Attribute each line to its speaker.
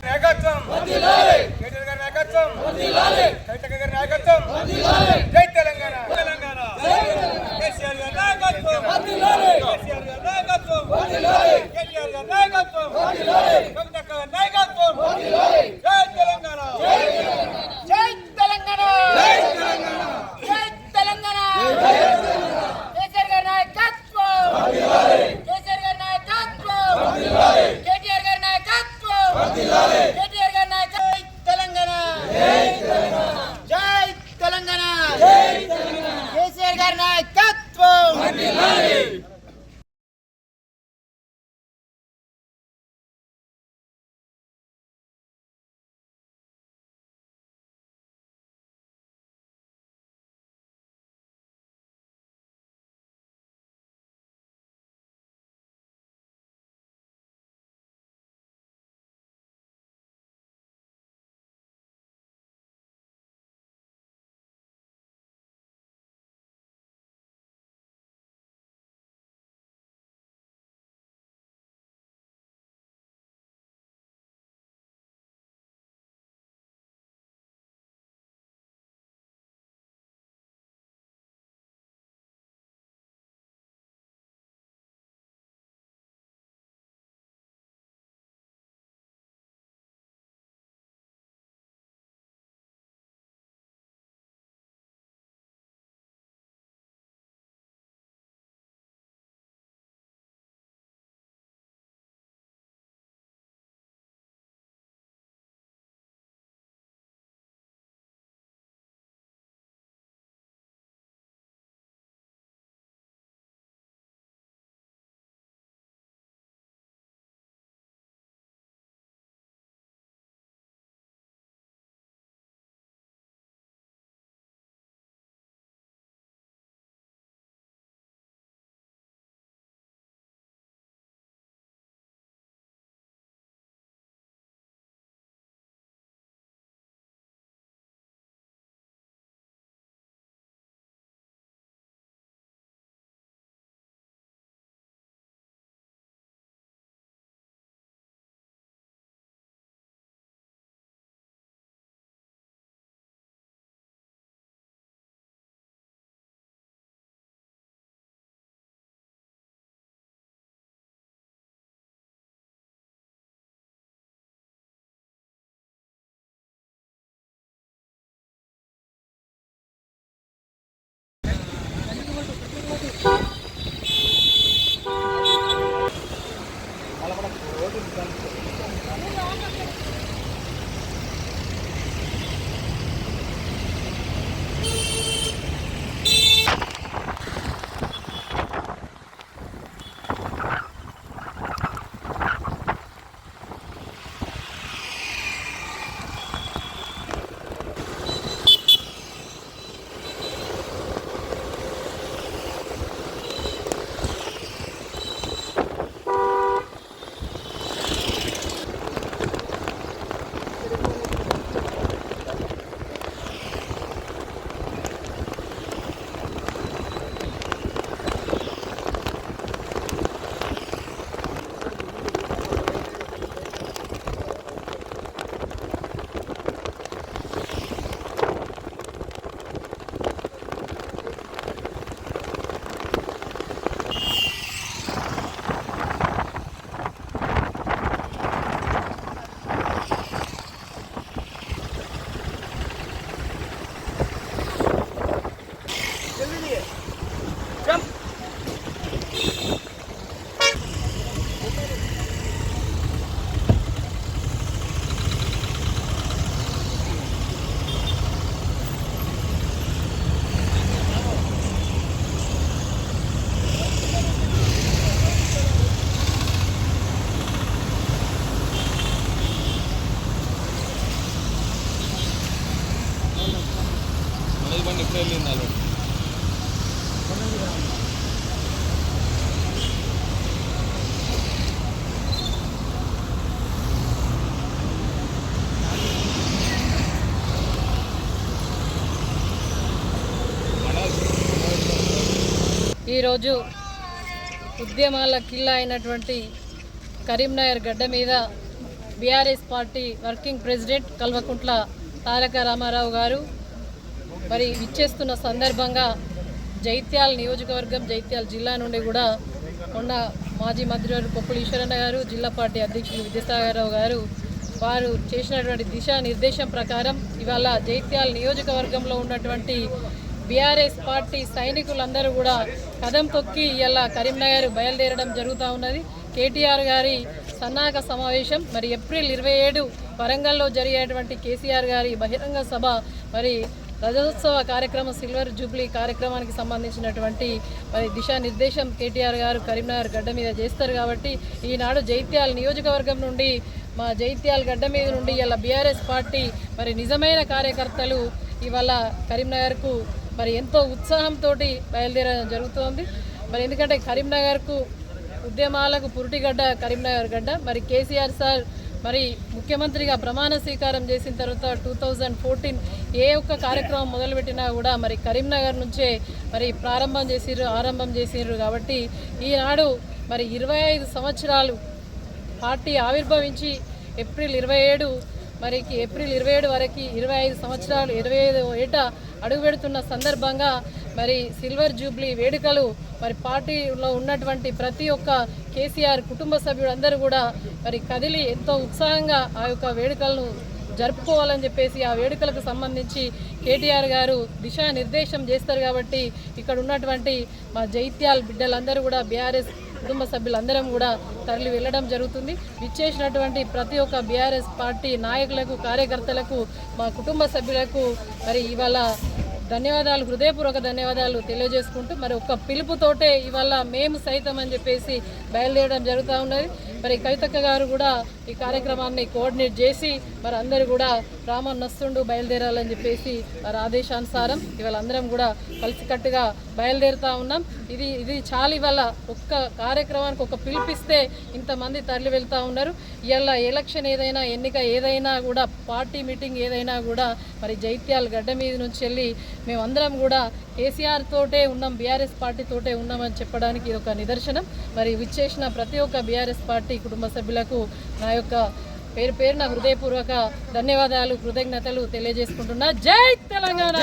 Speaker 1: నాయకత్వం కేటీఆర్ గారి నాయకత్వం కవిత గారి నాయకత్వం జై తెలంగాణ తెలంగాణ కేసీఆర్ గారి నాయకత్వం కేసీఆర్ గారి నాయకత్వం కేటీఆర్ గారి నాయకత్వం కవిత గారి నాయకత్వం జై తెలంగాణ జై తెలంగాణ జై తెలంగాణ కేసీఆర్ గారి నాయకత్వం కేసీఆర్ గారి నాయకత్వం కేటీఆర్ గారి నాయకత్వం కేటీఆర్ గారి నాయకత్వం తెలంగాణ జై తెలంగాణ కేసీఆర్ గారి నాయకత్వం
Speaker 2: ఈరోజు ఉద్యమాల కిల్ల అయినటువంటి కరీంనగర్ గడ్డ మీద BRS party working president Kalvakuntla Taraka Ramarao garu మరి ఇచ్చేస్తున్న సందర్భంగా జైత్యాల నియోజకవర్గం జైత్యాల జిల్లా నుండి కూడా మొన్న మాజీ మంత్రివారు కొప్పుల ఈశ్వరన్న గారు, జిల్లా పార్టీ అధ్యక్షులు విద్యాసాగరరావు గారు వారు చేసినటువంటి దిశానిర్దేశం ప్రకారం ఇవాళ జైత్యాల నియోజకవర్గంలో ఉన్నటువంటి బీఆర్ఎస్ పార్టీ సైనికులందరూ కూడా కదం తొక్కి ఇలా కరీంనగర్ బయలుదేరడం జరుగుతూ ఉన్నది. కేటీఆర్ గారి సన్నాహక సమావేశం మరి ఏప్రిల్ 27 వరంగల్లో జరిగేటువంటి కేసీఆర్ గారి బహిరంగ సభ మరి రజతోత్సవ కార్యక్రమం సిల్వర్ జూబ్లీ కార్యక్రమానికి సంబంధించినటువంటి మరి దిశానిర్దేశం కేటీఆర్ గారు కరీంనగర్ గడ్డ మీద చేస్తారు. కాబట్టి ఈనాడు జైత్యాల నియోజకవర్గం నుండి మా జైత్యాల గడ్డ మీద నుండి ఇలా బీఆర్ఎస్ పార్టీ మరి నిజమైన కార్యకర్తలు ఇవాళ కరీంనగర్కు మరి ఎంతో ఉత్సాహంతో బయలుదేరడం జరుగుతోంది. మరి ఎందుకంటే కరీంనగర్కు ఉద్యమాలకు పురిటిగడ్డ కరీంనగర్ గడ్డ. మరి కేసీఆర్ సార్ మరి ముఖ్యమంత్రిగా ప్రమాణ స్వీకారం చేసిన తర్వాత 2014 ఏ ఒక్క కార్యక్రమం మొదలుపెట్టినా కూడా మరి కరీంనగర్ నుంచే మరి ఆరంభం చేసిర్రు. కాబట్టి ఈనాడు మరి 25 సంవత్సరాలు పార్టీ ఆవిర్భవించి ఏప్రిల్ 27 వరకు 25 సంవత్సరాలు 25వ ఏట అడుగుపెడుతున్న సందర్భంగా మరి సిల్వర్ జూబ్లీ వేడుకలు మరి పార్టీలో ఉన్నటువంటి ప్రతి ఒక్క కేసీఆర్ కుటుంబ సభ్యులందరూ కూడా మరి కదిలి ఎంతో ఉత్సాహంగా ఆ యొక్క వేడుకలను జరుపుకోవాలని చెప్పేసి ఆ వేడుకలకు సంబంధించి కేటీఆర్ గారు దిశానిర్దేశం చేస్తారు. కాబట్టి ఇక్కడ ఉన్నటువంటి మా జైత్యాల బిడ్డలందరూ కూడా బీఆర్ఎస్ కుటుంబ సభ్యులందరం కూడా తరలి వెళ్ళడం జరుగుతుంది. విచ్చేసినటువంటి ప్రతి ఒక్క బీఆర్ఎస్ పార్టీ నాయకులకు, కార్యకర్తలకు, మా కుటుంబ సభ్యులకు మరి ఇవాళ ధన్యవాదాలు, హృదయపూర్వక ధన్యవాదాలు తెలియజేసుకుంటూ మరి ఒక్క పిలుపుతోటే ఇవాళ మేము సైతం అని చెప్పేసి బయలుదేరడం జరుగుతూ ఉన్నది. మరి కవితక్క గారు కూడా ఈ కార్యక్రమాన్ని కోఆర్డినేట్ చేసి మరి అందరూ కూడా రామన్నస్తుండు బయలుదేరాలని చెప్పేసి వారి ఆదేశానుసారం ఇవాళ అందరం కూడా కలిసికట్టుగా బయలుదేరుతూ ఉన్నాం. ఇది చాలా ఇవాళ ఒక్క కార్యక్రమానికి ఒక పిలిపిస్తే ఇంతమంది తరలి వెళ్తూ ఉన్నారు. ఇవాళ ఎలక్షన్ ఏదైనా, ఎన్నిక ఏదైనా కూడా, పార్టీ మీటింగ్ ఏదైనా కూడా మరి జైత్యాల గడ్డ మీద నుంచి వెళ్ళి మేమందరం కూడా కేసీఆర్ తోటే ఉన్నాం, బీఆర్ఎస్ పార్టీ తోటే ఉన్నామని చెప్పడానికి ఇది ఒక నిదర్శనం. మరి విచ్చేసిన ప్రతి ఒక్క బీఆర్ఎస్ పార్టీ కుటుంబ సభ్యులకు నా యొక్క పేరున హృదయపూర్వక ధన్యవాదాలు, కృతజ్ఞతలు తెలియజేసుకుంటున్నా. జై తెలంగాణ.